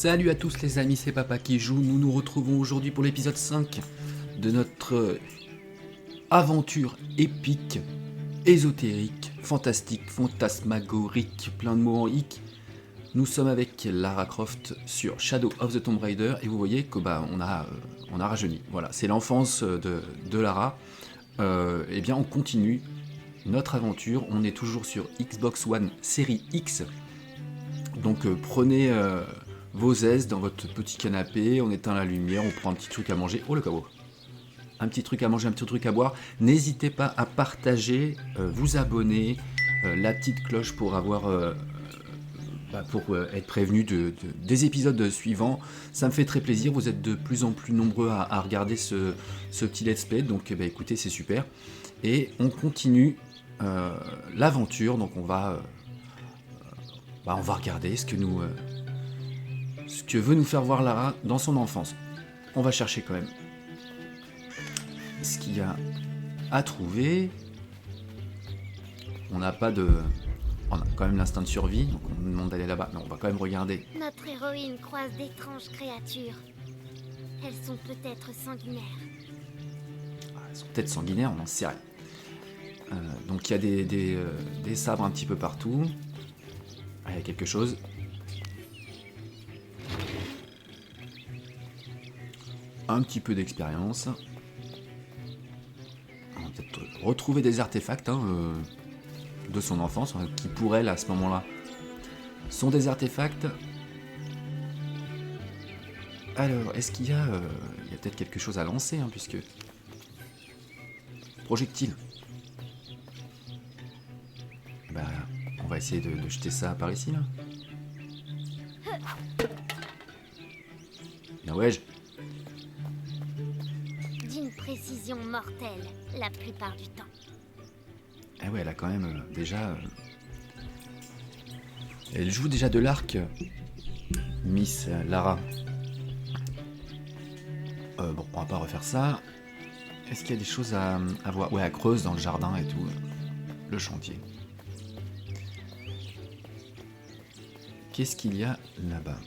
Salut à tous les amis, c'est Papa qui joue. Nous nous retrouvons aujourd'hui pour l'épisode 5 de notre aventure épique, ésotérique, fantastique, fantasmagorique, plein de mots en hic. Nous sommes avec Lara Croft sur Shadow of the Tomb Raider et vous voyez que on a rajeuni. Voilà, c'est l'enfance de Lara. Eh bien, on continue notre aventure. On est toujours sur Xbox One Série X. Donc prenez vos aises dans votre petit canapé, on éteint la lumière, on prend un petit truc à manger. Oh le cabot. Un petit truc à manger, un petit truc à boire. N'hésitez pas à partager, vous abonner, la petite cloche pour avoir pour être prévenu des épisodes suivants. Ça me fait très plaisir, vous êtes de plus en plus nombreux à regarder ce petit let's play, donc écoutez, c'est super. Et on continue l'aventure, donc on va regarder ce que veut nous faire voir Lara dans son enfance. On va chercher quand même ce qu'il y a à trouver. On n'a pas de... On a quand même l'instinct de survie, donc on nous demande d'aller là-bas, mais on va quand même regarder. Notre héroïne croise d'étranges créatures. Elles sont peut-être sanguinaires. Elles sont peut-être sanguinaires, on en sait rien. Donc il y a des sabres un petit peu partout. Il y a quelque chose. Un petit peu d'expérience. On va peut-être retrouver des artefacts de son enfance, qui pour elle, à ce moment-là, sont des artefacts. Alors, est-ce qu'il y a... il y a peut-être quelque chose à lancer, puisque... Projectile. On va essayer de jeter ça par ici, là. Bien ouais. D'une précision mortelle, la plupart du temps. Ah ouais, elle a quand même déjà... Elle joue déjà de l'arc, Miss Lara. Bon, on va pas refaire ça. Est-ce qu'il y a des choses à voir? Ouais, elle creuse dans le jardin et tout. Le chantier. Qu'est-ce qu'il y a là-bas?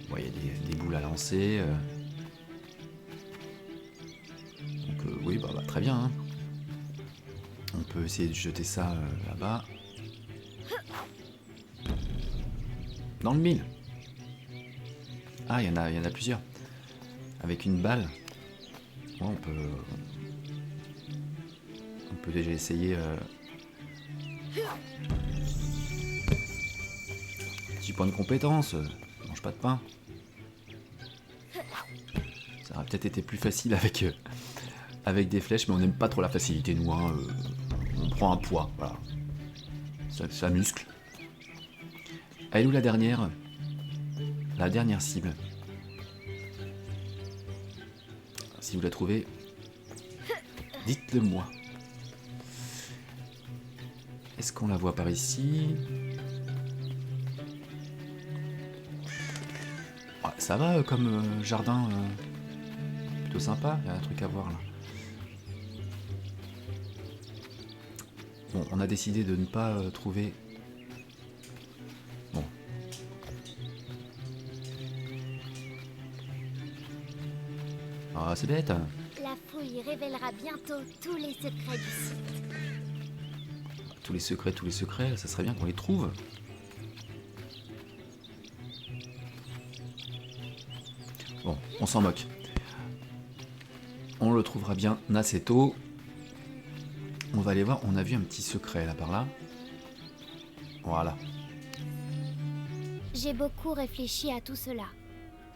Bon, il y a des boules à lancer. Donc oui, très bien. On peut essayer de jeter ça là-bas. Dans le mille. Ah, il y en a plusieurs. Avec une balle. Ouais, on peut déjà essayer... Petit point de compétence. Mange pas de pain. Ça aurait peut-être été plus facile avec des flèches, mais on n'aime pas trop la facilité, nous. On prend un poids, voilà. Ça muscle. Elle est où la dernière? La dernière cible. Si vous la trouvez, dites-le moi. Est-ce qu'on la voit par ici? Ouais, ça va comme jardin, plutôt sympa, il y a un truc à voir là. Bon, on a décidé de ne pas trouver... Bon. Ah, c'est bête. La fouille révélera bientôt tous les secrets du site. Tous les secrets, ça serait bien qu'on les trouve. Bon, on s'en moque. On le trouvera bien assez tôt. On va aller voir, on a vu un petit secret là par là. Voilà. J'ai beaucoup réfléchi à tout cela,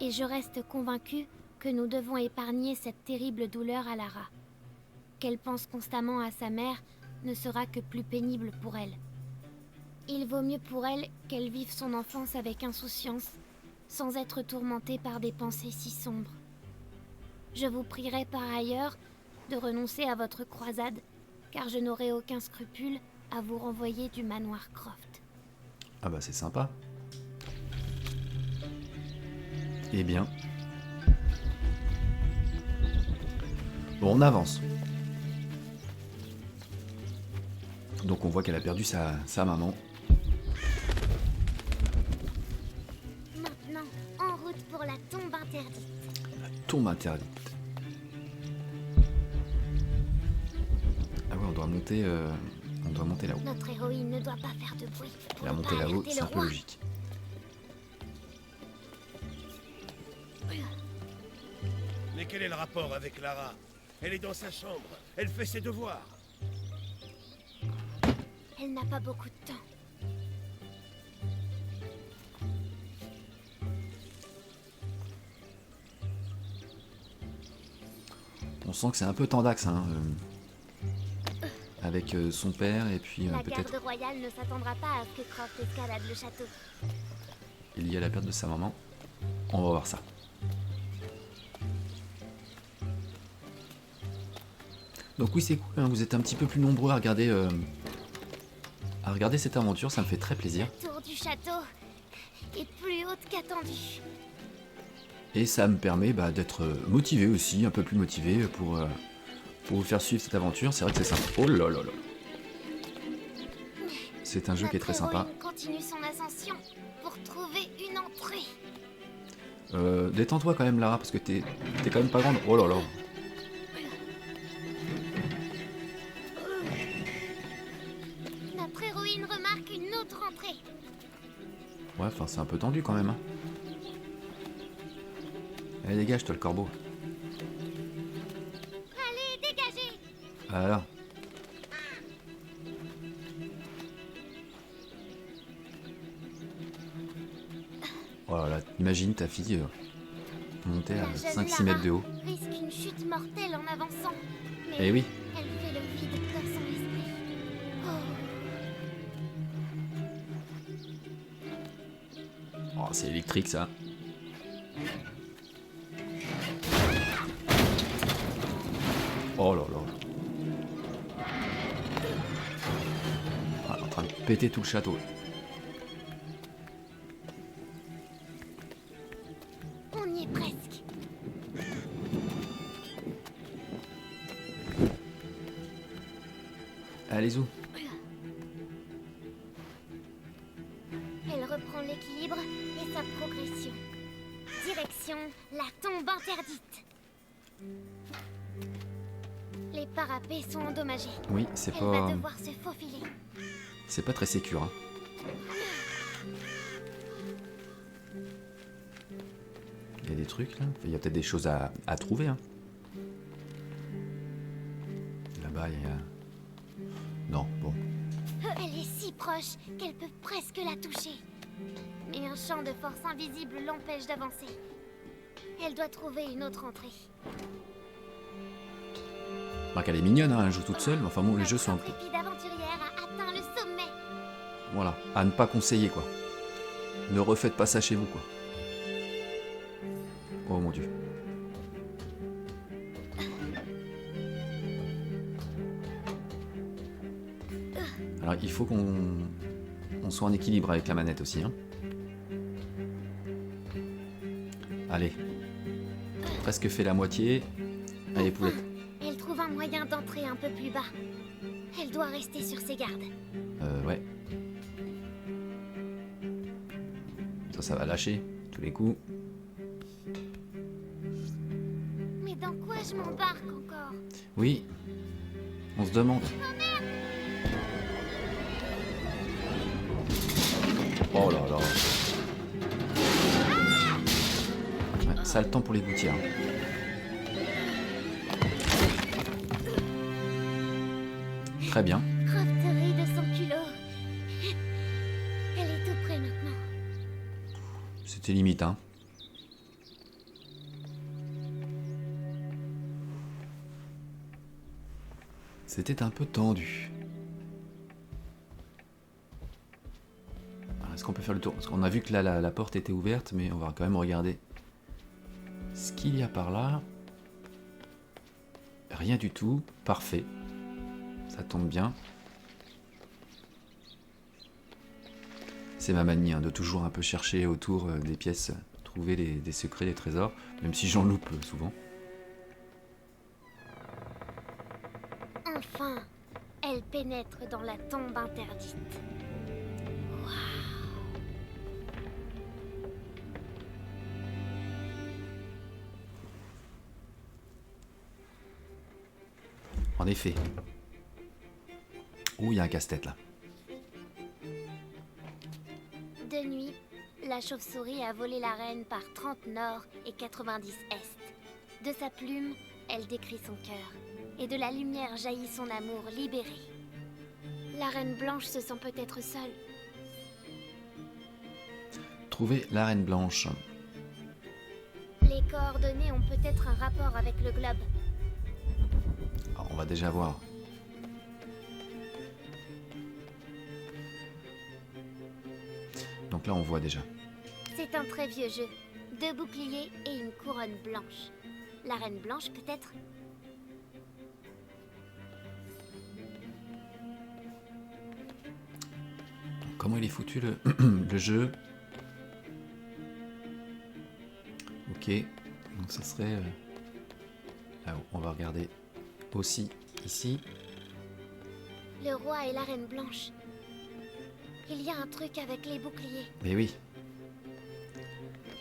et je reste convaincue que nous devons épargner cette terrible douleur à Lara. Qu'elle pense constamment à sa mère ne sera que plus pénible pour elle. Il vaut mieux pour elle qu'elle vive son enfance avec insouciance, sans être tourmentée par des pensées si sombres. Je vous prierai par ailleurs de renoncer à votre croisade, car je n'aurai aucun scrupule à vous renvoyer du manoir Croft. Ah bah c'est sympa. Eh bien. Bon, on avance. Donc on voit qu'elle a perdu sa maman. Maintenant, en route pour la tombe interdite. La tombe interdite. Ah ouais, on doit monter là-haut. Notre héroïne ne doit pas faire de bruit. Pour La ne montée pas là-haut, alerter c'est le un peu roi. logique. Mais quel est le rapport avec Lara? Elle est dans sa chambre, elle fait ses devoirs. Elle n'a pas beaucoup de temps. On sent que c'est un peu tendax, hein, avec son père et puis La peut-être garde royale ne s'attendra pas à ce que Croft escalade le château. il y a la perte de sa maman. On va voir ça. Donc oui, c'est cool, hein, vous êtes un petit peu plus nombreux à regarder cette aventure, ça me fait très plaisir. La tour du château est plus haute qu'attendue. Et ça me permet d'être motivé aussi, un peu plus motivé pour vous faire suivre cette aventure. C'est vrai que c'est sympa. Oh là là là. C'est un jeu qui est très Notre sympa. héroïne continue son ascension pour trouver une entrée. Détends-toi quand même, Lara, parce que t'es quand même pas grande. Oh là là. Notre héroïne remarque une autre entrée. Ouais, enfin, c'est un peu tendu quand même. Hein. Allez, dégage, toi, le corbeau. Allez, dégagez! Voilà. Voilà, imagine ta fille monter à La jeune 5-6 mètres de haut. Lara risque une chute mortelle en avançant. Mais Eh oui. elle fait le vide dans son esprit. Oh. Oh, c'est électrique ça. Oh là là. Ah, elle est en train de péter tout le château. On y est presque. Allez, Zou. Elle reprend l'équilibre et sa progression. Direction la tombe interdite. Les parapets sont endommagés. Oui, c'est Elle va pas, devoir se faufiler. c'est pas très sécure. Hein. Il y a des trucs là. Il y a peut-être des choses à trouver. Hein. Là-bas, il y a. Non, bon. Elle est si proche qu'elle peut presque la toucher. Mais un champ de force invisible l'empêche d'avancer. Elle doit trouver une autre entrée. Remarque, elle est mignonne, hein, elle joue toute seule. Mais enfin bon, les jeux sont un peu. Notre intrépide aventurière a atteint le sommet. Voilà, à ne pas conseiller quoi. Ne refaites pas ça chez vous quoi. Oh mon dieu. Alors il faut qu'on soit en équilibre avec la manette aussi. Hein. Allez. Presque fait la moitié. Allez poulette. Elle trouve un moyen d'entrer un peu plus bas. Elle doit rester sur ses gardes. Ouais. Ça va lâcher tous les coups. Mais dans quoi je m'embarque encore? Oui. On se demande. Oh là là. Ouais, ça a le temps pour les gouttières. Très bien. Croft rit de son culot. Elle est tout près maintenant. C'était limite, hein. C'était un peu tendu. Alors, est-ce qu'on peut faire le tour? Parce qu'on a vu que là, la porte était ouverte, mais on va quand même regarder ce qu'il y a par là. Rien du tout. Parfait. Ça tombe bien. C'est ma manie hein, de toujours un peu chercher autour des pièces, trouver des secrets, des trésors, même si j'en loupe souvent. Enfin, elle Elle pénètre dans la tombe interdite. En effet. Oh, il y a un casse-tête là. De nuit, la chauve-souris a volé la reine par 30 nord et 90 est. De sa plume, elle décrit son cœur. Et de la lumière jaillit son amour libéré. La reine blanche se sent peut-être seule. Trouver la reine blanche. Les coordonnées ont peut-être un rapport avec le globe. Alors, on va déjà voir. Donc là, on voit déjà. C'est un très vieux jeu. 2 boucliers et une couronne blanche. La reine blanche, peut-être? Comment il est foutu le, le jeu? Ok, donc ça serait là-haut. On va regarder aussi ici. Le roi et la reine blanche. Il y a un truc avec les boucliers. Mais oui,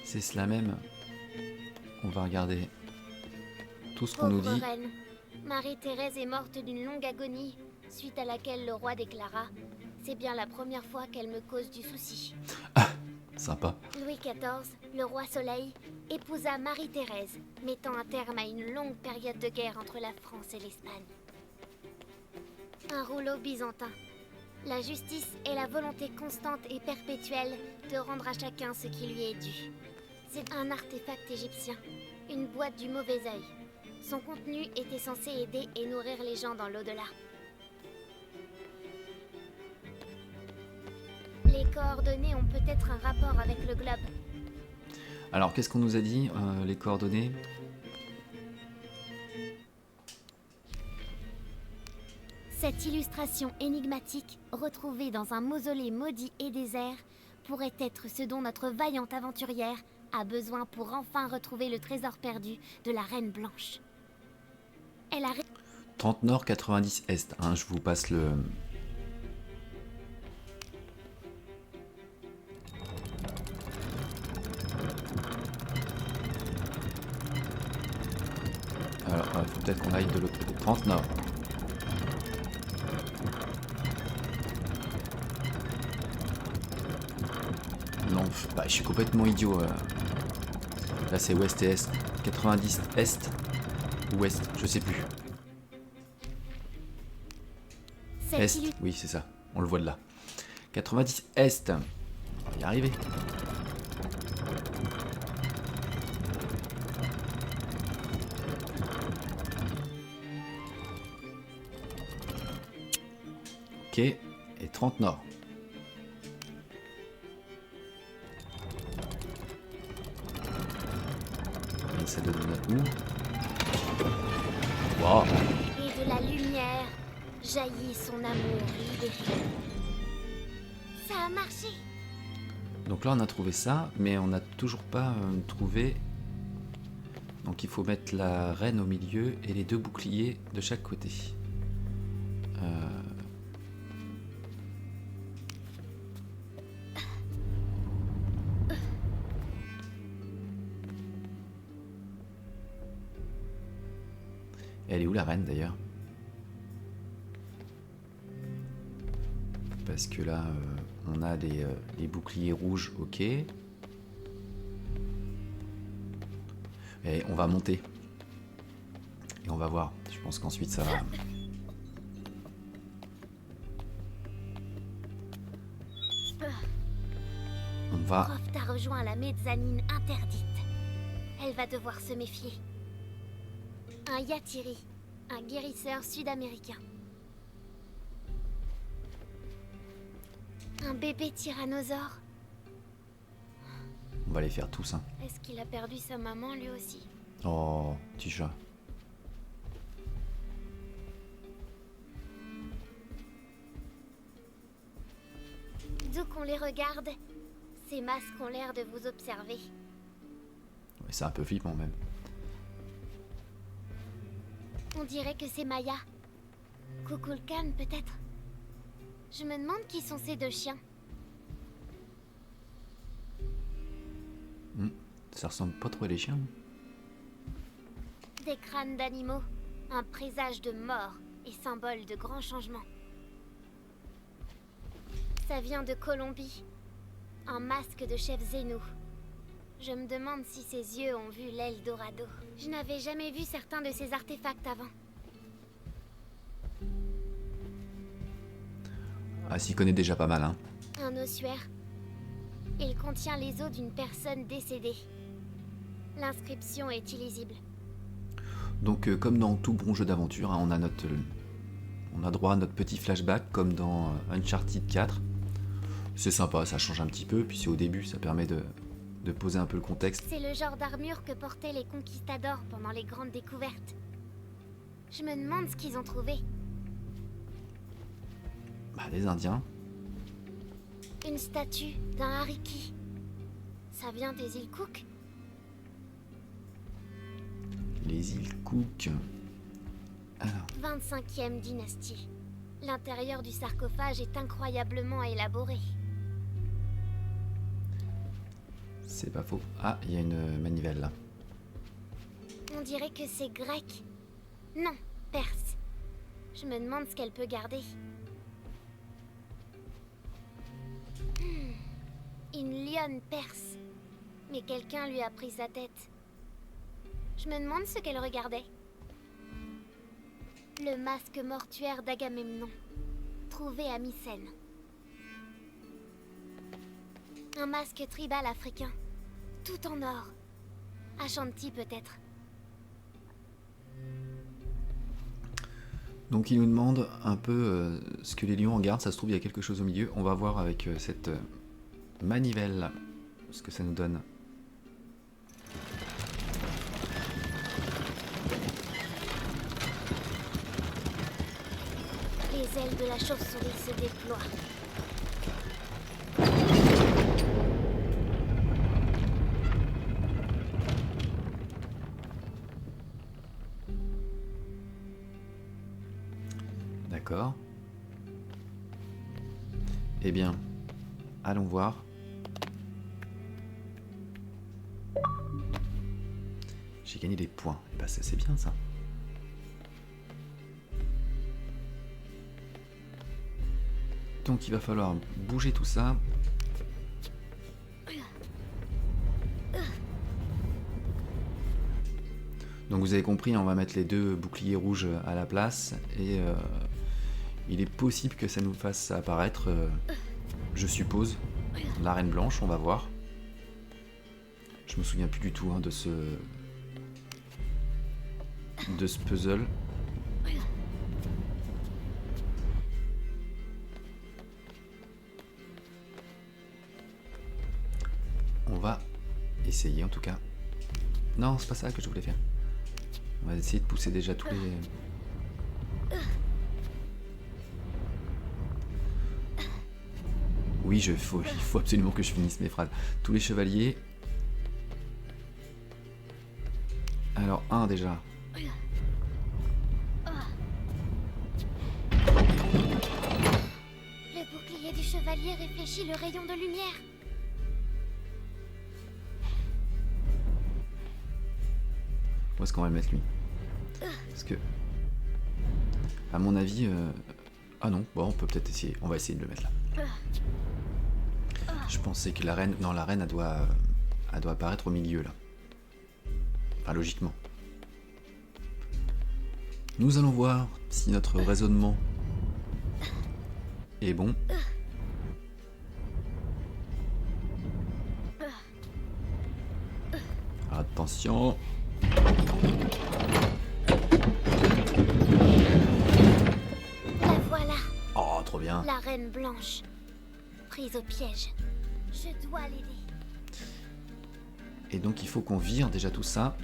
c'est cela même. On va regarder tout ce qu'on nous Pauvre dit. reine. Marie-Thérèse est morte d'une longue agonie, suite à laquelle le roi déclara: c'est bien la première fois qu'elle me cause du souci. Sympa. Louis XIV, le roi Soleil, épousa Marie-Thérèse, mettant un terme à une longue période de guerre entre la France et l'Espagne. Un rouleau byzantin. La justice est la volonté constante et perpétuelle de rendre à chacun ce qui lui est dû. C'est un artefact égyptien, une boîte du mauvais œil. Son contenu était censé aider et nourrir les gens dans l'au-delà. Les coordonnées ont peut-être un rapport avec le globe. Alors, qu'est-ce qu'on nous a dit, les coordonnées? Cette illustration énigmatique, retrouvée dans un mausolée maudit et désert, pourrait être ce dont notre vaillante aventurière a besoin pour enfin retrouver le trésor perdu de la Reine Blanche. Elle a... 30 nord, 90 est. Hein, je vous passe le... Alors, faut peut-être qu'on aille de l'autre côté. 30 nord. Non, bah, je suis complètement idiot. Là, c'est ouest et est. 90 est. Ouest, je sais plus. Est, oui, c'est ça. On le voit de là. 90 est. On va y arriver. Ok. Et 30 nord. Et ça donne où? Wow. Et de la lumière jaillit son amour libéré. Ça a marché. Donc là on a trouvé ça, mais on n'a toujours pas trouvé. Donc il faut mettre la reine au milieu et les 2 boucliers de chaque côté. Elle est où la reine d'ailleurs? Parce que là, on a les boucliers rouges, ok. Et on va monter. Et on va voir. Je pense qu'ensuite ça va... On va... Croft a rejoint la mezzanine interdite. Elle va devoir se méfier. Un Yatiri, un guérisseur sud-américain. Un bébé tyrannosaure. On va les faire tous, hein. Est-ce qu'il a perdu sa maman lui aussi? Oh, petit chat. D'où qu'on les regarde, ces masques ont l'air de vous observer. Ouais, c'est un peu flippant même. On dirait que c'est Maya. Kukulkan, peut-être. Je me demande qui sont ces deux chiens. Ça ressemble pas trop à des chiens. Des crânes d'animaux, un présage de mort et symbole de grands changements. Ça vient de Colombie. Un masque de chef Zénou. Je me demande si ses yeux ont vu l'Eldorado. Je n'avais jamais vu certains de ces artefacts avant. Ah, s'y connaît déjà pas mal, hein. Un ossuaire. Il contient les os d'une personne décédée. L'inscription est illisible. Donc, comme dans tout bon jeu d'aventure, hein, on a droit à notre petit flashback, comme dans Uncharted 4. C'est sympa, ça change un petit peu, puis c'est au début, ça permet de poser un peu le contexte. C'est le genre d'armure que portaient les conquistadors pendant les grandes découvertes. Je me demande ce qu'ils ont trouvé. Bah, les Indiens. Une statue d'un hariki. Ça vient des îles Cook? Les îles Cook. Alors, 25e dynastie. L'intérieur du sarcophage est incroyablement élaboré. c'est pas faux. Ah, il y a une manivelle là. On dirait que c'est grec. Non, perse. Je me demande ce qu'elle peut garder. Une lionne perse. Mais quelqu'un lui a pris sa tête. Je me demande ce qu'elle regardait. Le masque mortuaire d'Agamemnon, trouvé à Mycène. Un masque tribal africain, tout en or. Ashanti peut-être. Donc il nous demande un peu ce que les lions en gardent. Ça se trouve, il y a quelque chose au milieu. On va voir avec cette manivelle ce que ça nous donne. Les ailes de la chauve-souris se déploient. D'accord. Eh bien, allons voir. J'ai gagné des points. Et bah c'est bien ça. Donc il va falloir bouger tout ça. Donc vous avez compris, on va mettre les deux boucliers rouges à la place et il est possible que ça nous fasse apparaître, je suppose, la Reine Blanche, on va voir. Je me souviens plus du tout hein, de ce puzzle. On va essayer en tout cas. Non, c'est pas ça que je voulais faire. On va essayer de pousser déjà tous les... Oui, il faut absolument que je finisse mes phrases. Tous les chevaliers. Alors, un déjà. Le bouclier du chevalier réfléchit le rayon de lumière. Où est-ce qu'on va le mettre lui? Parce que, à mon avis, ah non, bon, on peut peut-être essayer. On va essayer de le mettre là. Je pensais que la reine, non, la reine, elle doit apparaître au milieu là. Enfin, logiquement. Nous allons voir si notre raisonnement est bon. Attention. La voilà, Oh, trop bien. la reine blanche. Prise au piège. Je dois l'aider. Et donc il faut qu'on vire déjà tout ça.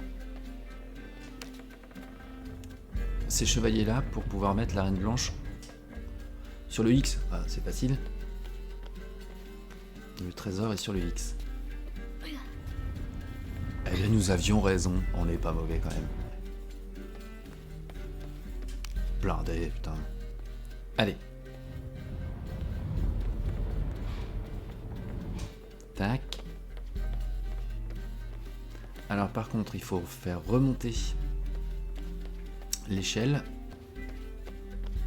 Ces chevaliers là pour pouvoir mettre la reine blanche sur le X. Ah, c'est facile. Le trésor est sur le X. Eh bien nous avions raison, on n'est pas mauvais quand même. blindé, putain. Allez. Tac. Alors par contre, il faut faire remonter l'échelle.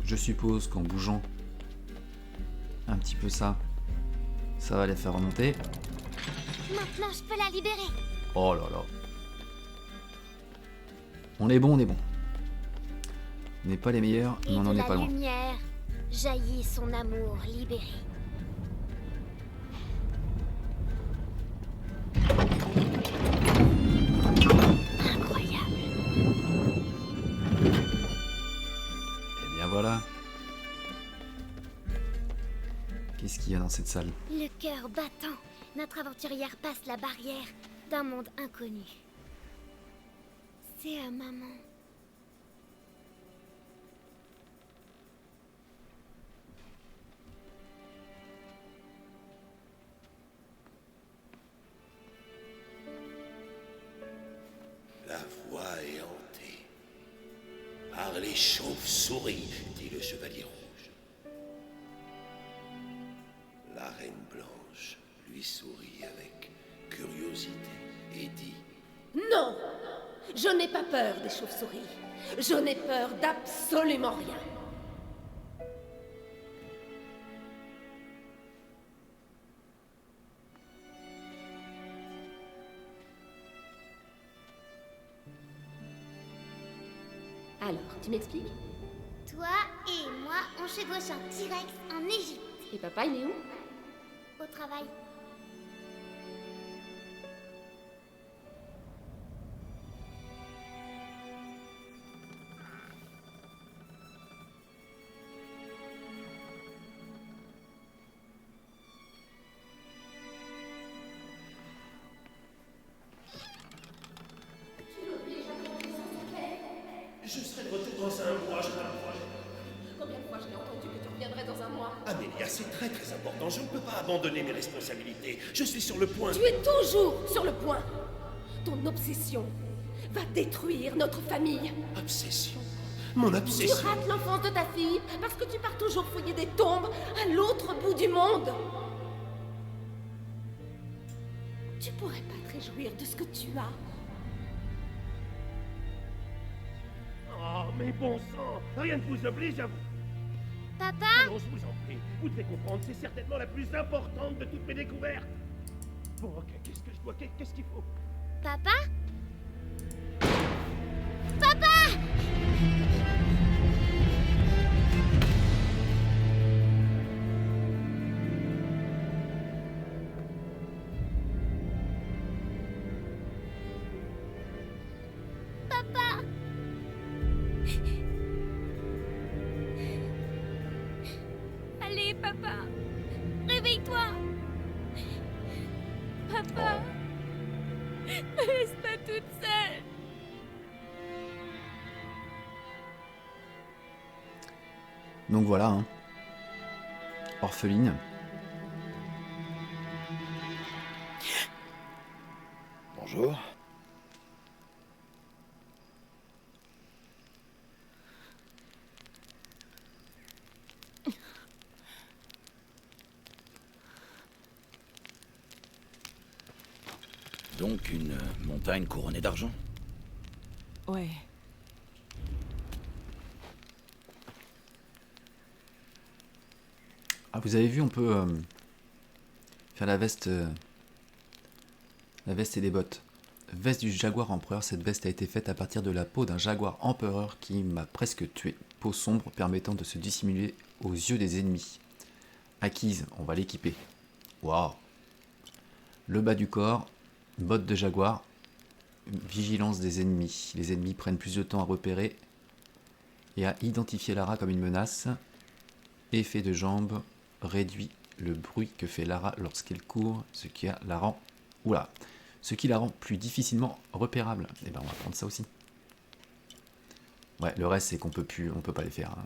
Je suppose qu'en bougeant un petit peu ça va les faire remonter. Maintenant, je peux la libérer. Oh là là. On est bon, on est bon. On n'est pas les meilleurs, mais Et on de n'en est la pas loin. lumière jaillit son amour libéré. Incroyable. Et bien voilà. Qu'est-ce qu'il y a dans cette salle? Le cœur battant, notre aventurière passe la barrière d'un monde inconnu. C'est à maman. La voie est hantée par les chauves-souris, dit le chevalier rouge. La reine blanche lui sourit avec curiosité et dit: Non! Je n'ai pas peur des chauves-souris. Je n'ai peur d'absolument rien. Alors, tu m'expliques? Toi et moi, on chevauche un T-Rex en Égypte, Et papa, il est où? au travail. Je serai de retour dans un mois, je crois. Combien de fois je l'ai entendu que tu reviendrais dans un mois? Amélia, c'est très très important. Je ne peux pas abandonner mes responsabilités. Je suis sur le point. Tu es toujours sur le point. Ton obsession va détruire notre famille. Obsession. Mon Tu obsession. rates l'enfance de ta fille parce que tu pars toujours fouiller des tombes à l'autre bout du monde. Tu pourrais pas te réjouir de ce que tu as. Oh, mais bon sang, rien ne vous oblige à vous. Papa, Allons, je vous en prie. Vous devez comprendre, c'est certainement la plus importante de toutes mes découvertes. Bon, ok, qu'est-ce que je dois... Qu'est-ce qu'il faut? papa, papa. Papa. Allez, papa, réveille-toi. Papa, me laisse pas toute seule. Donc voilà, hein. Orpheline. Bonjour. Donc une montagne couronnée d'argent? Ouais. Ah, vous avez vu, on peut faire la veste et des bottes. Veste du jaguar empereur. Cette veste a été faite à partir de la peau d'un jaguar empereur qui m'a presque tué. Peau sombre permettant de se dissimuler aux yeux des ennemis. Acquise, on va l'équiper. Waouh. Le bas du corps, bottes de jaguar, vigilance des ennemis. Les ennemis prennent plus de temps à repérer et à identifier Lara comme une menace. Effet de jambe réduit le bruit que fait Lara lorsqu'elle court, ce qui la rend plus difficilement repérable. Et ben on va prendre ça aussi. Ouais, le reste c'est qu'on peut pas les faire. Hein.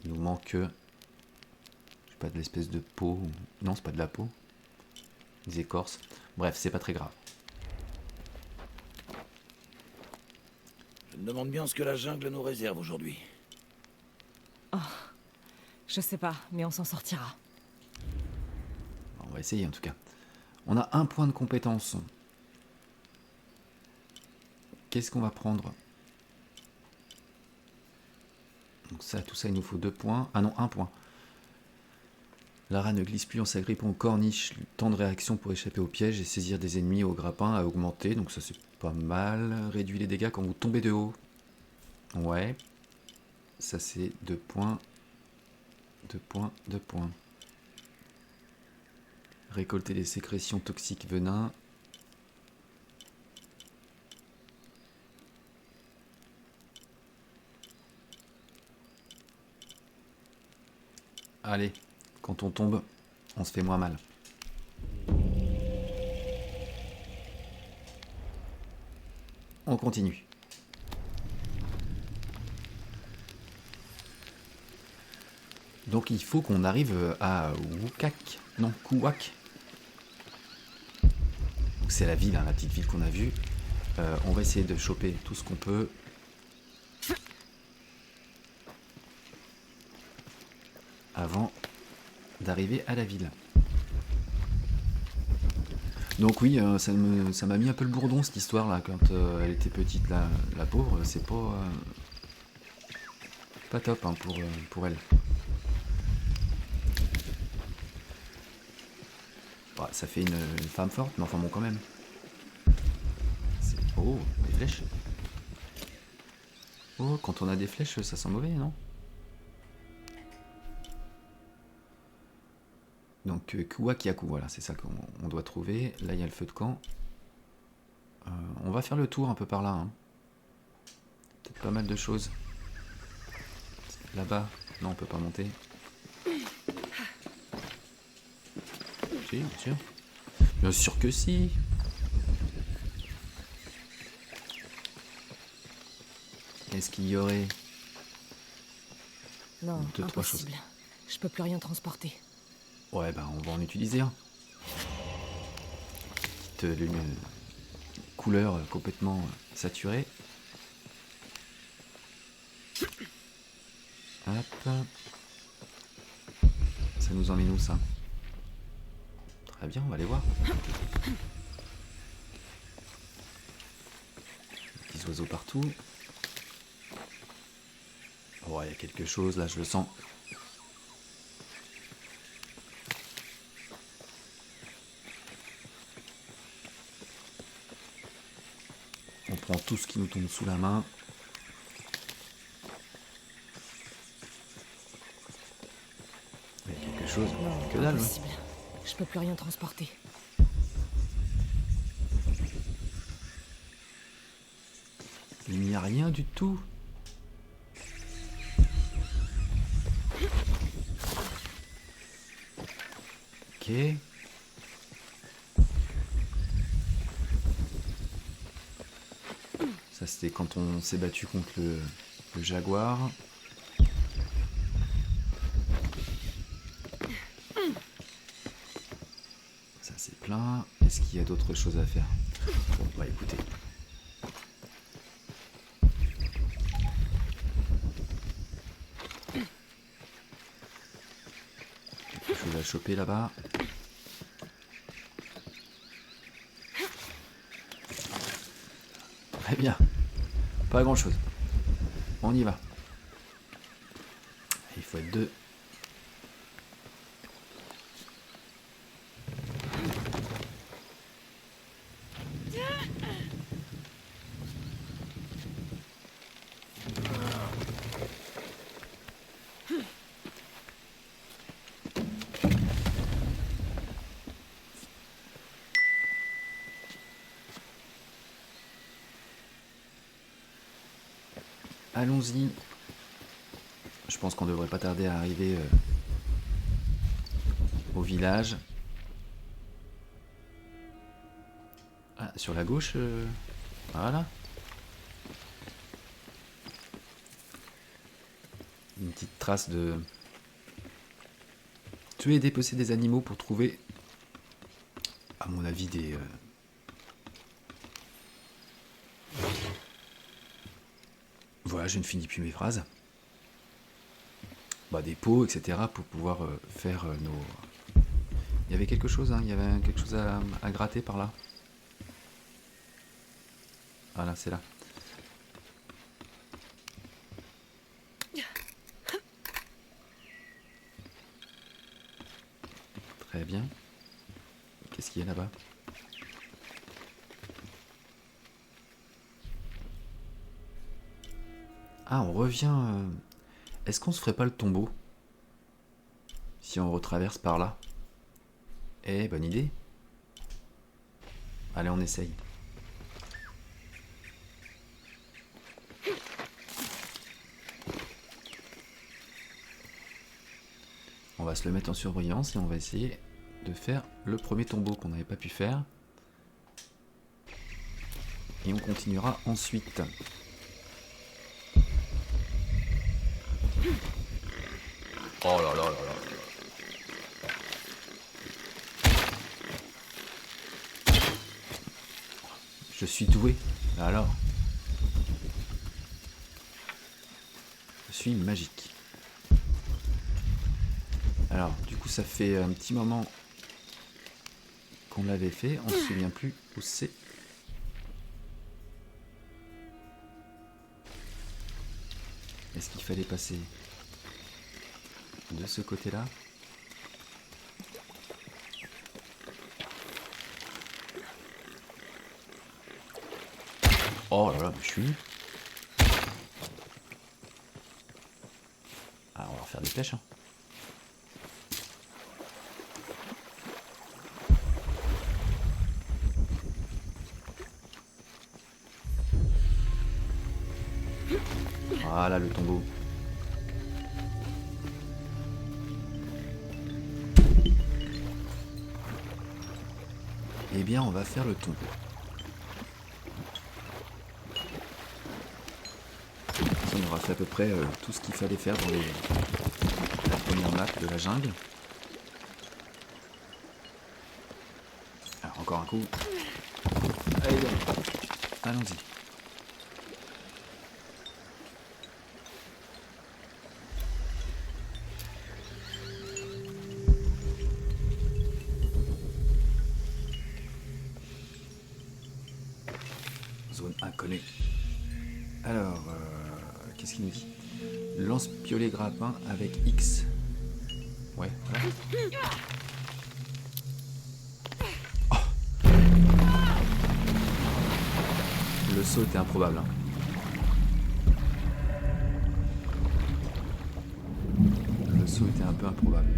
Il nous manque, je sais pas, de l'espèce de peau. Non, c'est pas de la peau. Des écorces. Bref, c'est pas très grave. Je me demande bien ce que la jungle nous réserve aujourd'hui. Je sais pas, mais on s'en sortira. On va essayer en tout cas. On a un point de compétence. Qu'est-ce qu'on va prendre? Donc ça, tout ça, il nous faut 2 points. Ah non, 1 point. Lara ne glisse plus en s'agrippant aux corniches. Le temps de réaction pour échapper au piège et saisir des ennemis au grappin a augmenté. Donc ça, c'est pas mal. Réduit les dégâts quand vous tombez de haut. Ouais. Ça, c'est 2 points. 2 points, 2 points. Récolter des sécrétions toxiques venin. Allez, quand on tombe, on se fait moins mal. On continue. Donc il faut qu'on arrive à Wukak. Non, Kuwak. C'est la ville, hein, la petite ville qu'on a vue. On va essayer de choper tout ce qu'on peut. Avant d'arriver à la ville. Donc oui, ça m'a mis un peu le bourdon cette histoire là quand elle était petite, la pauvre. C'est pas top hein, pour elle. Bah, ça fait une femme forte, mais enfin bon quand même. Oh, des flèches. Oh, quand on a des flèches, ça sent mauvais, non? Donc Kuwakiaku, voilà, c'est ça qu'on doit trouver. Là, il y a le feu de camp. On va faire le tour un peu par là. Hein. Peut-être pas mal de choses. Là-bas, non, on peut pas monter. Si, bien sûr. Bien sûr que si. Est-ce qu'il y aurait Non, 2, 3 choses? impossible. Je peux plus rien transporter. Ouais, bah on va en utiliser un. Petite couleur complètement saturée. Hop. Ça nous emmène où ça? Très bien, on va aller voir. Des petits oiseaux partout. Oh, il y a quelque chose là, je le sens. On prend tout ce qui nous tombe sous la main. Il y a quelque chose. Non, Que dalle. impossible. Je peux plus rien transporter. Il n'y a rien du tout. Ok. Ça c'était quand on s'est battu contre le jaguar. Ça c'est plein. Est-ce qu'il y a d'autres choses à faire? Bon, bah écoutez. Quelque chose à choper là-bas. Très bien. Pas grand-chose. On y va. Il faut être 2. Allons-y. Je pense qu'on devrait pas tarder à arriver au village. Ah, sur la gauche, voilà. Une petite trace de... Tuer et dépecer des animaux pour trouver, à mon avis, des... Voilà, je ne finis plus mes phrases. des pots, etc. pour pouvoir faire nos... Il y avait quelque chose, hein, il y avait quelque chose à gratter par là. Voilà, c'est là. Très bien. Qu'est-ce qu'il y a là-bas? Ah, on revient... Est-ce qu'on se ferait pas le tombeau? Si on retraverse par là? Eh, bonne idée. Allez, on essaye. On va se le mettre en surbrillance et on va essayer de faire le premier tombeau qu'on n'avait pas pu faire. Et on continuera ensuite. Oh là là là là. Je suis doué. Alors. Je suis magique. Alors, du coup, ça fait un petit moment qu'on l'avait fait. On ne se souvient plus où c'est. Est-ce qu'il fallait passer de ce côté-là? Oh là là, je suis... Ah, on va refaire des flèches. Hein. Voilà le tombeau. Eh bien, on va faire le tombeau. On aura fait à peu près tout ce qu'il fallait faire dans la première map de la jungle. Alors, encore un coup. Allez, allons-y. Zone inconnue. Alors, qu'est-ce qu'il nous dit? Lance-piolet grappin avec X. Ouais, voilà. Oh, le saut était improbable. Hein. Le saut était un peu improbable.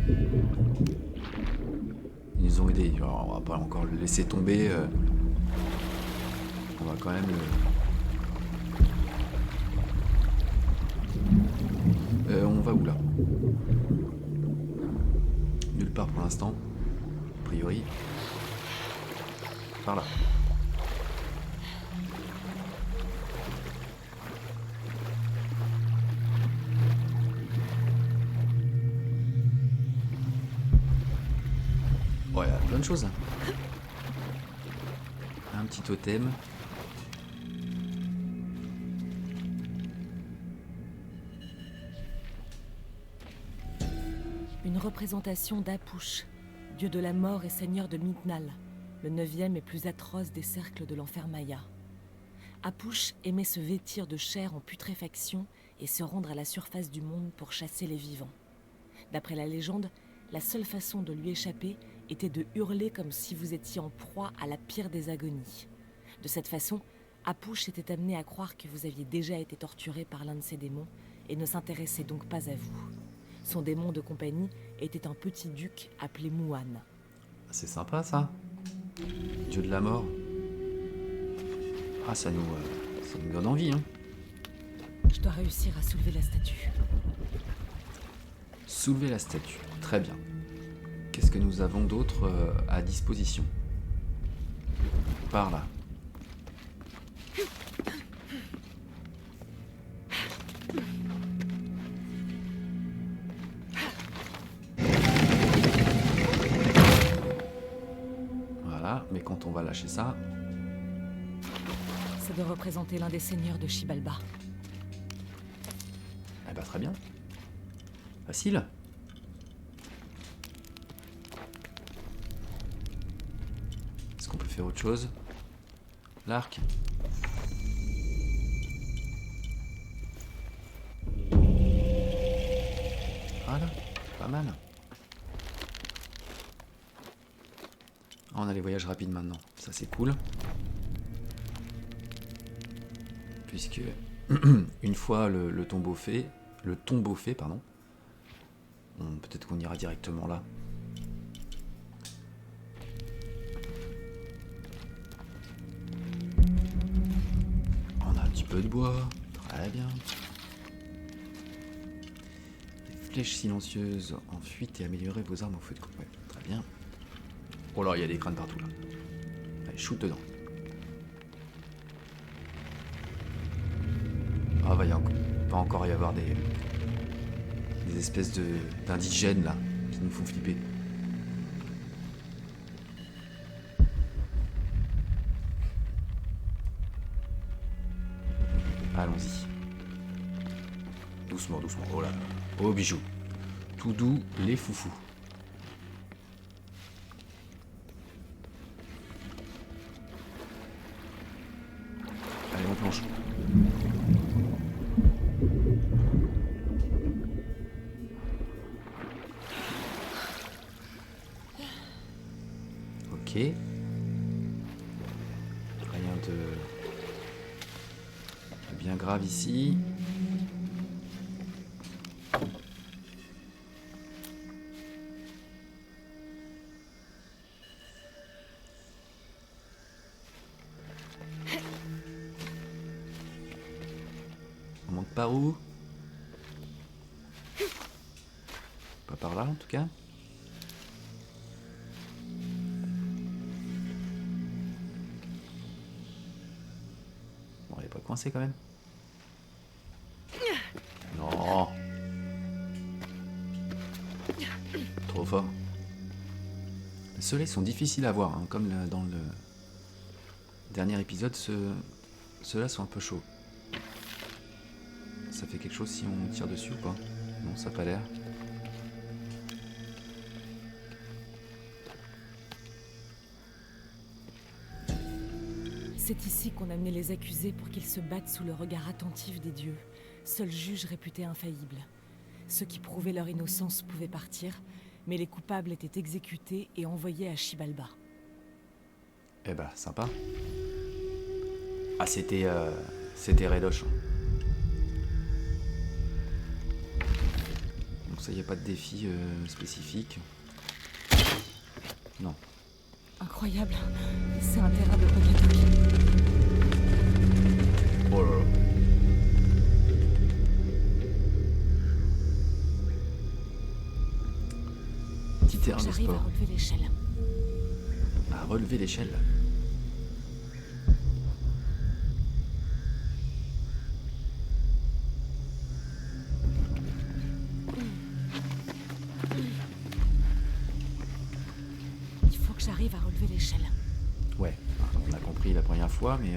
Ils ont aidé. Alors, on va pas encore le laisser tomber. On va quand même le... on va où là? Nulle part pour l'instant. A priori. Par là. Ouais, plein de choses. Un petit totem. Une représentation d'Apouch, dieu de la mort et seigneur de Mithnaal, le 9e et plus atroce des cercles de l'enfer Maya. Apouch aimait se vêtir de chair en putréfaction et se rendre à la surface du monde pour chasser les vivants. D'après la légende, la seule façon de lui échapper était de hurler comme si vous étiez en proie à la pire des agonies. De cette façon, Apouch était amené à croire que vous aviez déjà été torturé par l'un de ses démons et ne s'intéressait donc pas à vous. Son démon de compagnie était un petit duc appelé Mouan. C'est sympa ça. Dieu de la mort. Ah, ça nous donne envie, hein. Je dois réussir à soulever la statue. Soulever la statue. Très bien. Qu'est-ce que nous avons d'autre à disposition? Par là. Voilà, mais quand on va lâcher ça... Ça doit représenter l'un des seigneurs de Xibalba. Eh ben très bien. Facile. Est-ce qu'on peut faire autre chose? L'arc. Voilà, pas mal. Ah, on a les voyages rapides maintenant, ça c'est cool. Puisque une fois le tombeau fait, pardon, peut-être qu'on ira directement là. On a un petit peu de bois, très bien. Des flèches silencieuses en fuite et améliorer vos armes au feu de camp. Ouais, très bien. Oh là, il y a des crânes partout là. Allez, shoot dedans. Ah, va encore y avoir des espèces d'indigènes là qui nous font flipper. Allons-y. Doucement, doucement. Oh là là. Oh bijoux. Tout doux, les foufous. Allez, on planche. Ok. Rien de bien grave ici. On monte par où? Pas par là en tout cas. Bon, elle est pas coincée quand même. Non. Trop fort. Les soleils sont difficiles à voir, hein, comme dans le dernier épisode, ceux-là sont un peu chauds. Ça fait quelque chose si on tire dessus ou pas? Non, ça n'a pas l'air. C'est ici qu'on amenait les accusés pour qu'ils se battent sous le regard attentif des dieux, seuls juges réputés infaillibles. Ceux qui prouvaient leur innocence pouvaient partir, mais les coupables étaient exécutés et envoyés à Xibalba. Eh bah, sympa. Ah, c'était Redosh. Donc ça, y a pas de défi spécifique. Non. Incroyable, c'est un terrain de Poketoki. Oh là là. Petit terrain de J'arrive à sport. relever l'échelle. À relever l'échelle. Il faut que j'arrive à relever l'échelle. Ouais, on a compris la première fois, mais...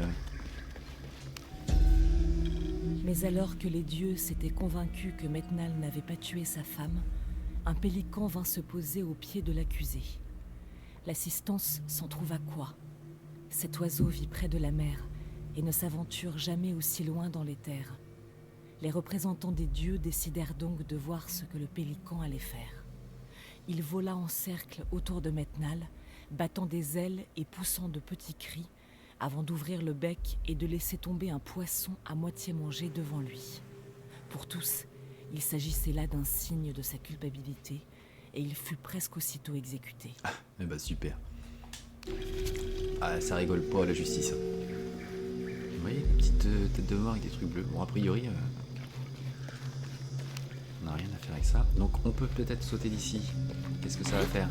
Mais alors que les dieux s'étaient convaincus que Metnal n'avait pas tué sa femme, un pélican vint se poser au pied de l'accusé. L'assistance s'en trouva quoi? Cet oiseau vit près de la mer et ne s'aventure jamais aussi loin dans les terres. Les représentants des dieux décidèrent donc de voir ce que le pélican allait faire. Il vola en cercle autour de Metnal, battant des ailes et poussant de petits cris, avant d'ouvrir le bec et de laisser tomber un poisson à moitié mangé devant lui. Pour tous, il s'agissait là d'un signe de sa culpabilité, et il fut presque aussitôt exécuté. Eh bah super. Ah, ça rigole pas la justice. Vous voyez, des petites têtes de mort avec des trucs bleus. Bon, a priori, on n'a rien à faire avec ça. Donc on peut peut-être sauter d'ici. Qu'est-ce que ça va faire?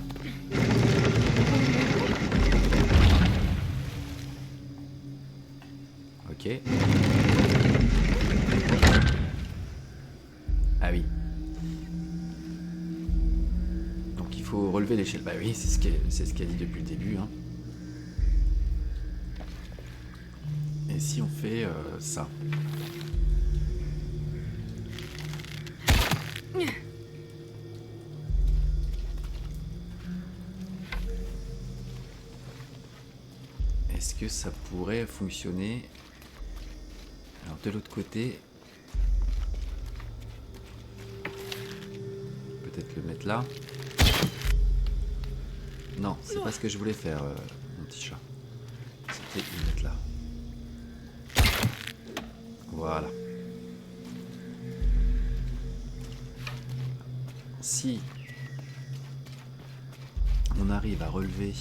Ok. Ah oui. Donc il faut relever l'échelle. Bah oui, c'est ce qu'elle dit depuis le début. Hein. Et si on fait ça? Est-ce que ça pourrait fonctionner? Alors de l'autre côté, peut-être le mettre là. Non, c'est pas ce que je voulais faire, mon petit chat. C'était le mettre là. Voilà. Si on arrive à relever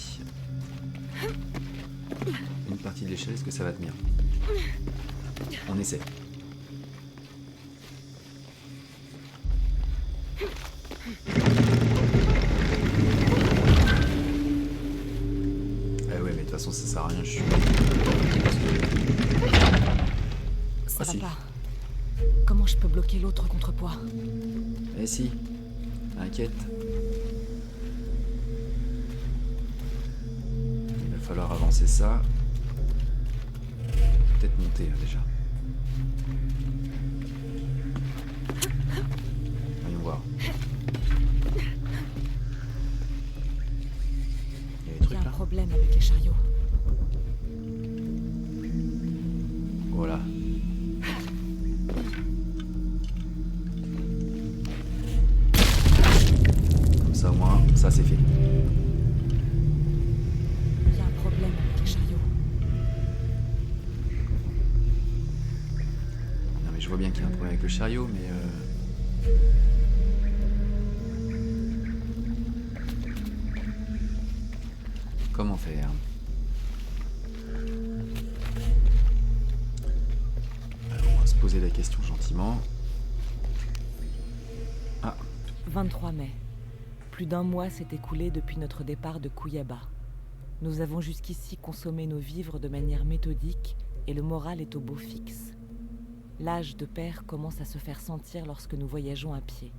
une partie de l'échelle, est-ce que ça va tenir? On essaie. Ah ouais, mais de toute façon ça sert à rien, je suis... Ça Ah, va si. pas. Comment je peux bloquer l'autre contrepoids? Eh si, inquiète. Il va falloir avancer ça. Peut-être monter hein, déjà. Voyons voir. Il y a des Il y trucs a un là. problème avec les chariots. Voilà. Comme ça au moins, ça c'est fait. Il y a un problème avec les chariots. Non mais je vois bien qu'il y a un problème avec le chariot, mais comment faire? Alors on va se poser la question gentiment. Ah, 23 mai. Plus d'un mois s'est écoulé depuis notre départ de Kouyaba. Nous avons jusqu'ici consommé nos vivres de manière méthodique et le moral est au beau fixe. L'âge de père commence à se faire sentir lorsque nous voyageons à pied.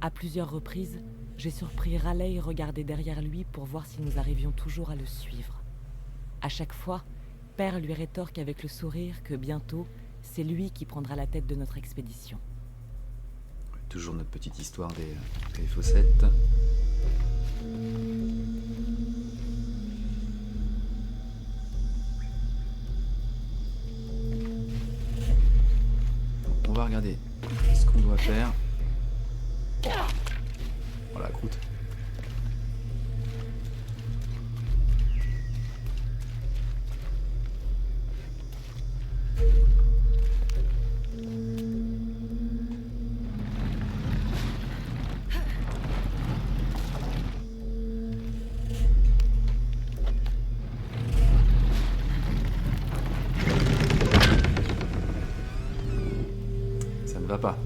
À plusieurs reprises, j'ai surpris Raleigh regarder derrière lui pour voir si nous arrivions toujours à le suivre. À chaque fois, père lui rétorque avec le sourire que bientôt, c'est lui qui prendra la tête de notre expédition. toujours notre petite histoire des fossettes. On va regarder ce qu'on doit faire. Oh la croûte. Ça ne va pas.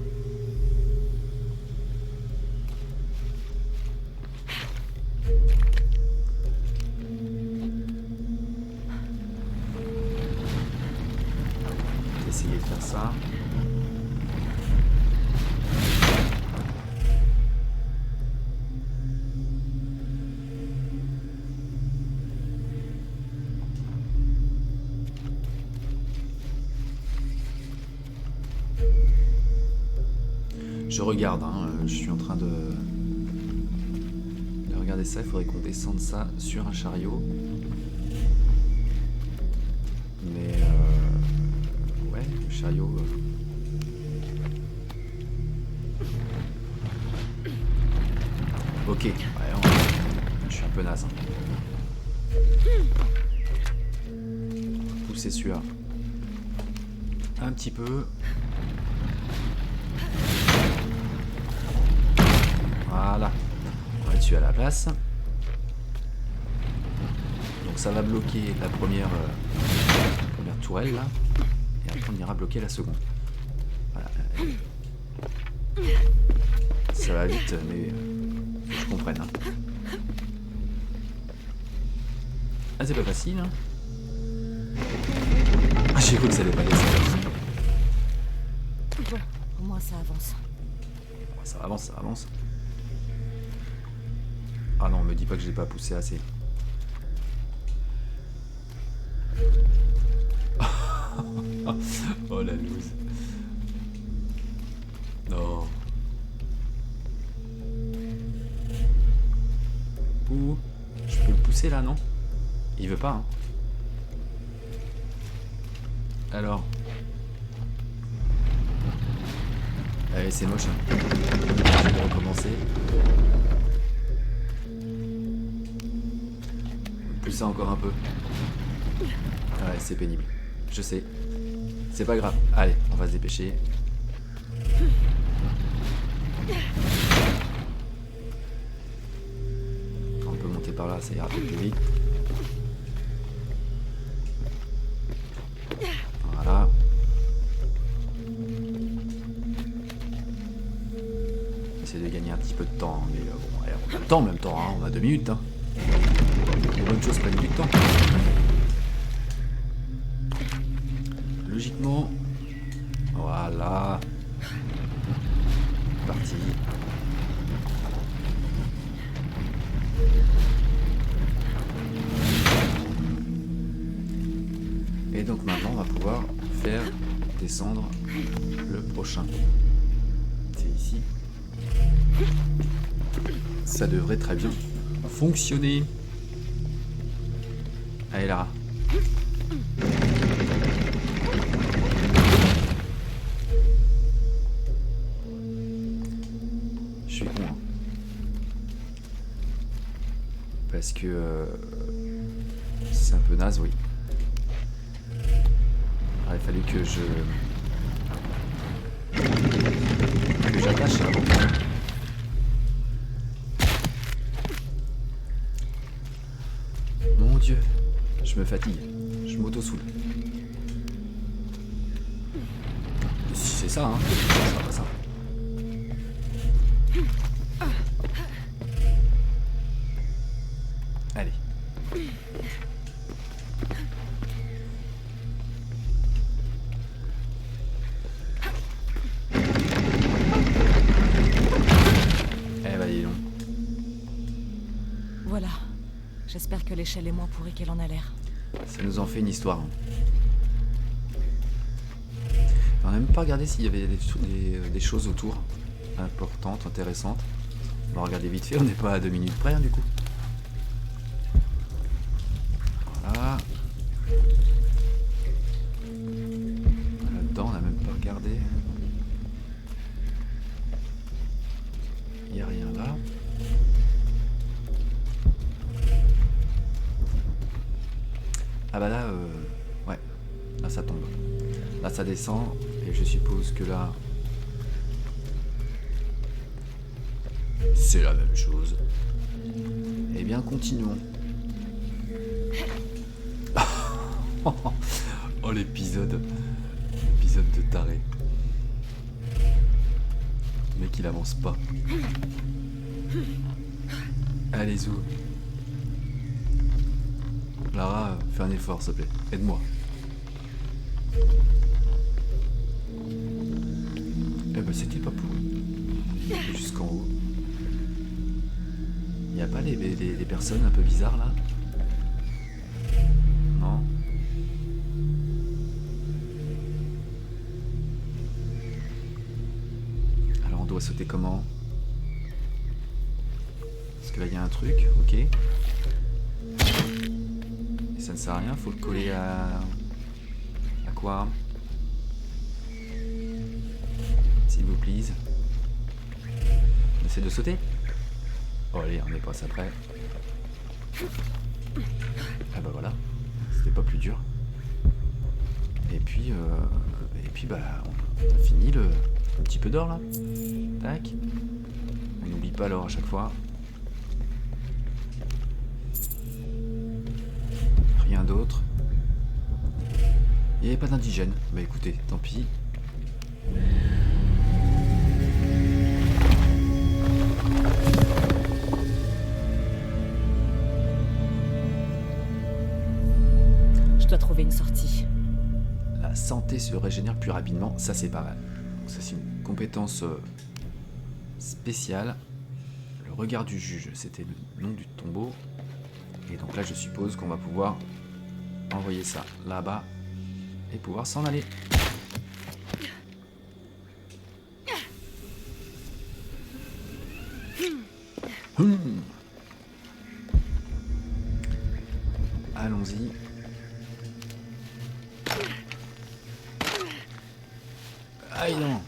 Essayer de faire ça. Je regarde, hein, je suis en train de regarder ça. Il faudrait qu'on descende ça sur un chariot. Mais ouais, le chariot. Ok, ouais, je suis un peu naze. Hein. Pousser celui-là. Un petit peu. Voilà, on va dessus à la place. Donc ça va bloquer la première tourelle là, et après on ira bloquer la seconde. Voilà. Ça va vite, mais faut que je comprenne. Hein. Ah, c'est pas facile. Hein. Ah, j'ai cru que ça allait pas descendre. Bon, au moins ça avance. Ça avance, ça avance. Ah non, me dis pas que je l'ai pas poussé assez. Oh la loose. Non. Ouh, je peux le pousser là, non? Il veut pas, hein. Alors. Allez, c'est moche. Hein. Je vais recommencer. Pousser encore un peu. Ouais, c'est pénible. Je sais. C'est pas grave. Allez, on va se dépêcher. On peut monter par là, ça ira plus vite. Voilà. Essayer de gagner un petit peu de temps, mais bon, allez, on a le temps en même temps, hein, on a 2 minutes. Hein. Les bonnes choses prennent du temps. Logiquement, voilà. Parti. Et donc maintenant, on va pouvoir faire descendre le prochain. C'est ici. Ça devrait très bien fonctionner. Allez, Lara. Je suis con. Hein. Parce que c'est un peu naze, oui. Alors, il fallait que j'attache avant. Mon Dieu, je me fatigue, je m'auto-soule. Si c'est ça, hein, ça sera pas ça. Allez. Eh bah dis donc. Voilà. J'espère que l'échelle est moins pourrie qu'elle en a l'air. Ça nous en fait une histoire. Hein. On n'a même pas regardé s'il y avait des choses autour importantes, intéressantes. On va regarder vite fait, on n'est pas à 2 minutes près hein, du coup. Voilà. Là-dedans, on n'a même pas regardé. Il n'y a rien là. Ah bah là, ouais, là ça tombe. Là ça descend, et je suppose que là, c'est la même chose. Eh bien, continuons. Oh, l'épisode de taré. Le mec, il avance pas. Allez, Zou. Lara, fais un effort, s'il te plaît. Aide-moi. Eh ben, c'était pas pour jusqu'en haut. Y a pas les personnes un peu bizarres, là? Non? Alors, on doit sauter comment? Parce que là, il y a un truc, ok. Ça ne sert à rien, faut le coller à quoi? S'il vous plaît. On essaie de sauter? Oh allez, on est pas ça près. Ah bah voilà, c'était pas plus dur. Et puis bah on a fini le petit peu d'or là. Tac. On n'oublie pas l'or à chaque fois. Rien d'autre. Il n'y avait pas d'indigène. Bah écoutez, tant pis. Je dois trouver une sortie. La santé se régénère plus rapidement, ça c'est pas mal. Donc ça c'est une compétence spéciale. Le regard du juge, c'était le nom du tombeau. Et donc là je suppose qu'on va pouvoir envoyer ça là-bas et pouvoir s'en aller. Aïe non.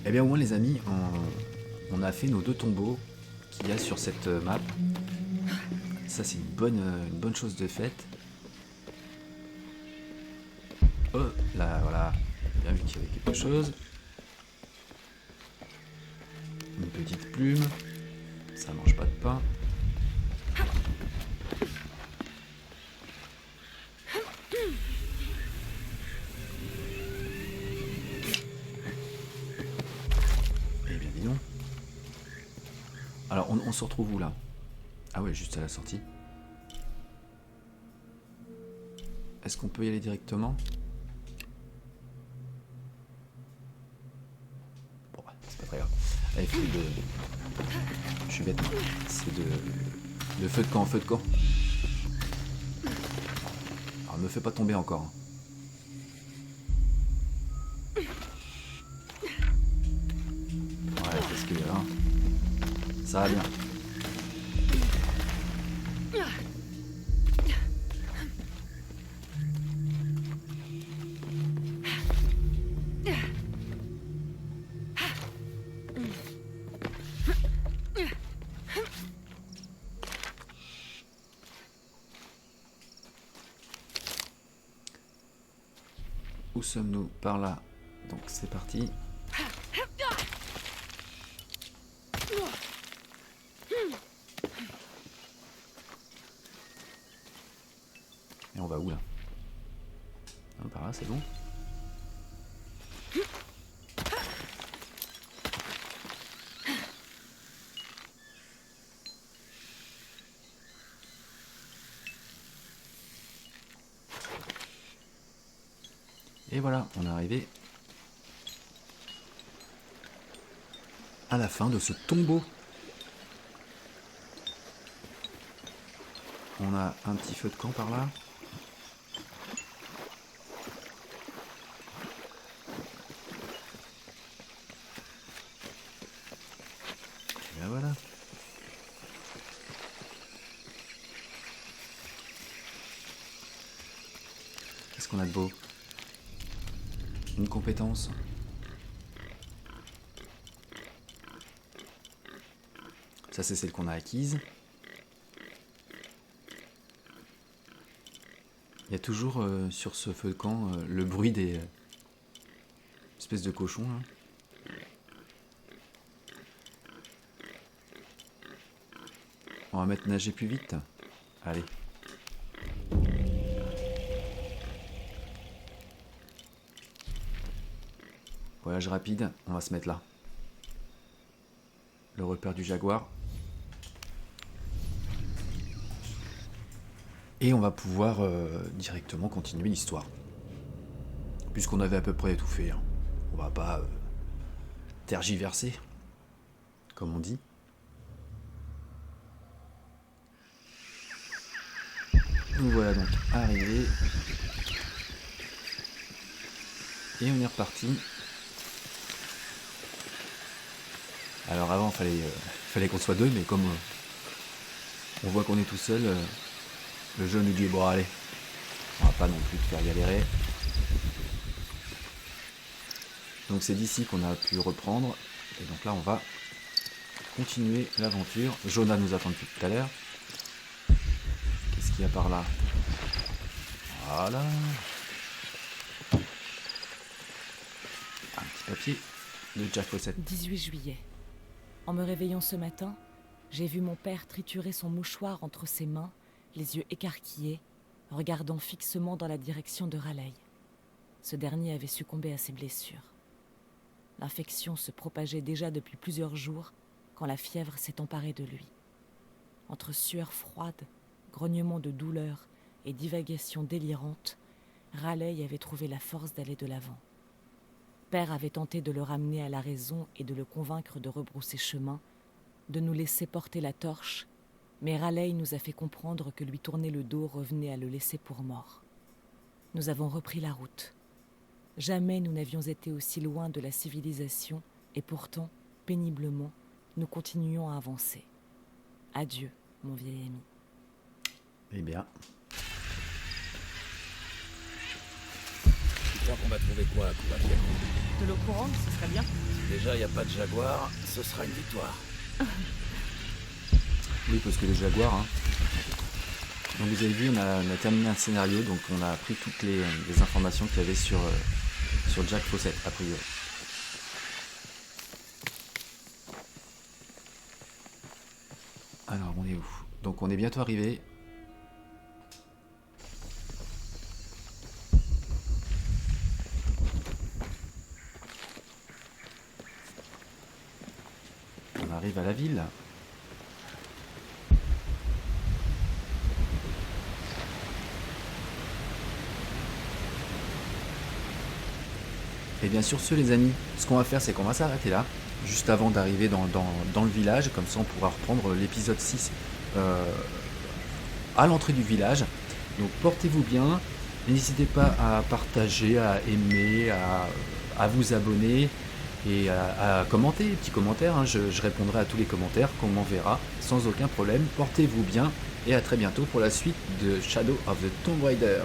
Eh bien au moins les amis, on a fait nos 2 tombeaux qu'il y a sur cette map. Ça c'est une bonne chose de faite. Oh là voilà, bien vu qu'il y avait quelque chose. Une petite plume, ça mange pas de pain. Eh bien dis donc. Alors on se retrouve où là? Ah ouais, juste à la sortie. Est-ce qu'on peut y aller directement? Bon, c'est pas très grave. Allez, je suis bête. C'est de feu de camp en feu de camp. Alors me fais pas tomber encore. Hein. Ouais, parce que là, ça va bien. Où sommes-nous? Par là. Donc c'est parti. Et on va où là? Non, par là, c'est bon. Et voilà, on est arrivé à la fin de ce tombeau. On a un petit feu de camp par là. Et bien voilà. Qu'est-ce qu'on a de beau? Une compétence. Ça c'est celle qu'on a acquise. Il y a toujours sur ce feu de camp le bruit des espèces de cochons là. On va mettre nager plus vite. Allez. Voyage rapide, on va se mettre là. Le repère du jaguar. Et on va pouvoir directement continuer l'histoire. Puisqu'on avait à peu près tout fait. Hein. On va pas tergiverser, comme on dit. Nous voilà donc arrivés. Et on est reparti. Alors avant, fallait qu'on soit 2, mais comme on voit qu'on est tout seul, le jeu nous dit bon allez, on va pas non plus te faire galérer. Donc c'est d'ici qu'on a pu reprendre. Et donc là on va continuer l'aventure. Jonah nous attend depuis tout à l'heure. Qu'est-ce qu'il y a par là? Voilà. Un petit papier de Jack Fawcett. 18 juillet. En me réveillant ce matin, j'ai vu mon père triturer son mouchoir entre ses mains, les yeux écarquillés, regardant fixement dans la direction de Raleigh. Ce dernier avait succombé à ses blessures. L'infection se propageait déjà depuis plusieurs jours quand la fièvre s'est emparée de lui. Entre sueur froide, grognements de douleur et divagations délirantes, Raleigh avait trouvé la force d'aller de l'avant. Père avait tenté de le ramener à la raison et de le convaincre de rebrousser chemin, de nous laisser porter la torche, mais Raleigh nous a fait comprendre que lui tourner le dos revenait à le laisser pour mort. Nous avons repris la route. Jamais nous n'avions été aussi loin de la civilisation et pourtant, péniblement, nous continuions à avancer. Adieu, mon vieil ami. Eh bien. crois qu'on va trouver quoi à Kuwakiaku? De l'eau courante, ce serait bien. Si déjà y a pas de jaguar, ce sera une victoire. Oui, parce que les jaguars, hein. Donc vous avez vu, on a terminé un scénario, donc on a appris toutes les informations qu'il y avait sur Jack Fawcett, a priori. Alors, on est où? Donc on est bientôt arrivé. On arrive à la ville. Et bien sur ce les amis, ce qu'on va faire c'est qu'on va s'arrêter là, juste avant d'arriver dans le village, comme ça on pourra reprendre l'épisode 6 à l'entrée du village. Donc portez-vous bien, n'hésitez pas à partager, à aimer, à vous abonner et à commenter, petits commentaires, hein. Je répondrai à tous les commentaires qu'on m'enverra sans aucun problème. Portez-vous bien et à très bientôt pour la suite de Shadow of the Tomb Raider.